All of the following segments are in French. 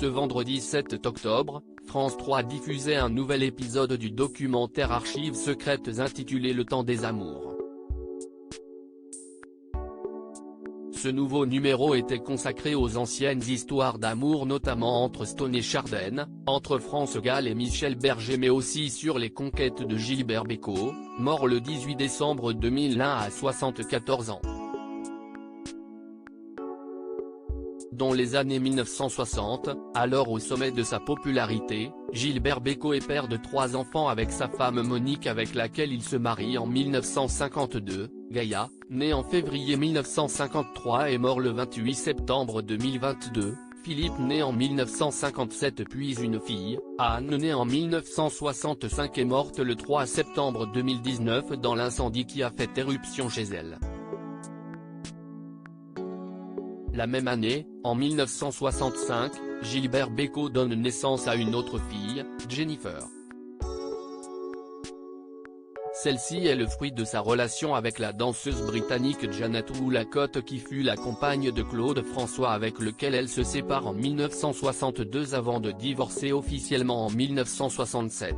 Ce vendredi 7 octobre, France 3 diffusait un nouvel épisode du documentaire Archives secrètes intitulé Le temps des amours. Ce nouveau numéro était consacré aux anciennes histoires d'amour, notamment entre Stone et Chardenne, entre France Gall et Michel Berger, mais aussi sur les conquêtes de Gilbert Bécaud, mort le 18 décembre 2001 à 74 ans. Dans les années 1960, alors au sommet de sa popularité, Gilbert Bécaud est père de 3 enfants avec sa femme Monique, avec laquelle il se marie en 1952, Gaïa, né en février 1953 et mort le 28 septembre 2022, Philippe né en 1957, puis une fille, Anne née en 1965 est morte le 3 septembre 2019 dans l'incendie qui a fait éruption chez elle. La même année, en 1965, Gilbert Bécaud donne naissance à une autre fille, Jennifer. Celle-ci est le fruit de sa relation avec la danseuse britannique Janet Woolacott, qui fut la compagne de Claude François, avec lequel elle se sépare en 1962 avant de divorcer officiellement en 1967.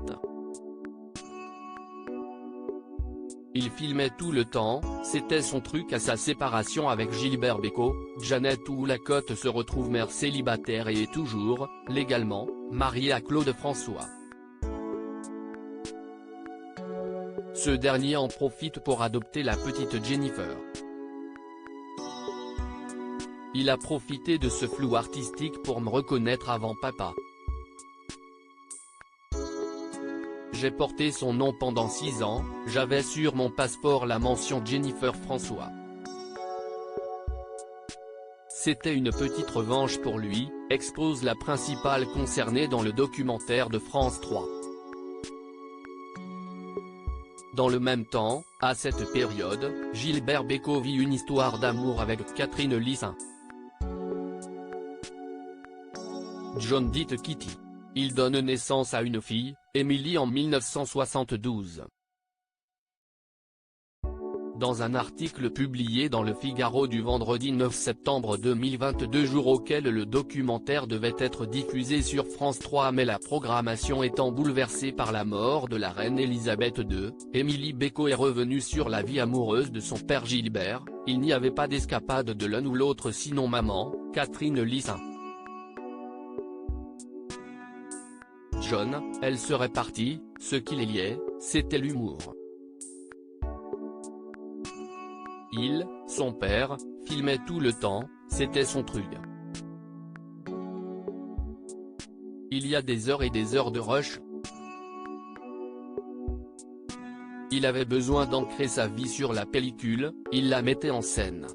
Il filmait tout le temps, c'était son truc. À sa séparation avec Gilbert Bécaud, Janet Woolacott se retrouve mère célibataire et est toujours, légalement, mariée à Claude François. Ce dernier en profite pour adopter la petite Jennifer. Il a profité de ce flou artistique pour me reconnaître avant papa. J'ai porté son nom pendant 6 ans, j'avais sur mon passeport la mention Jennifer François. C'était une petite revanche pour lui, expose la principale concernée dans le documentaire de France 3. Dans le même temps, à cette période, Gilbert Bécaud vit une histoire d'amour avec Catherine Lissin. John dite Kitty. Il donne naissance à une fille, Émilie, en 1972. Dans un article publié dans Le Figaro du vendredi 9 septembre 2022, jour auquel le documentaire devait être diffusé sur France 3, mais la programmation étant bouleversée par la mort de la reine Elisabeth II, Émilie Bécaud est revenue sur la vie amoureuse de son père Gilbert. Il n'y avait pas d'escapade de l'un ou l'autre sinon maman, Catherine Lissin. John, elle serait partie, ce qui les liait, c'était l'humour. Il, son père, filmait tout le temps, c'était son truc. Il y a des heures et des heures de rush. Il avait besoin d'ancrer sa vie sur la pellicule, il la mettait en scène.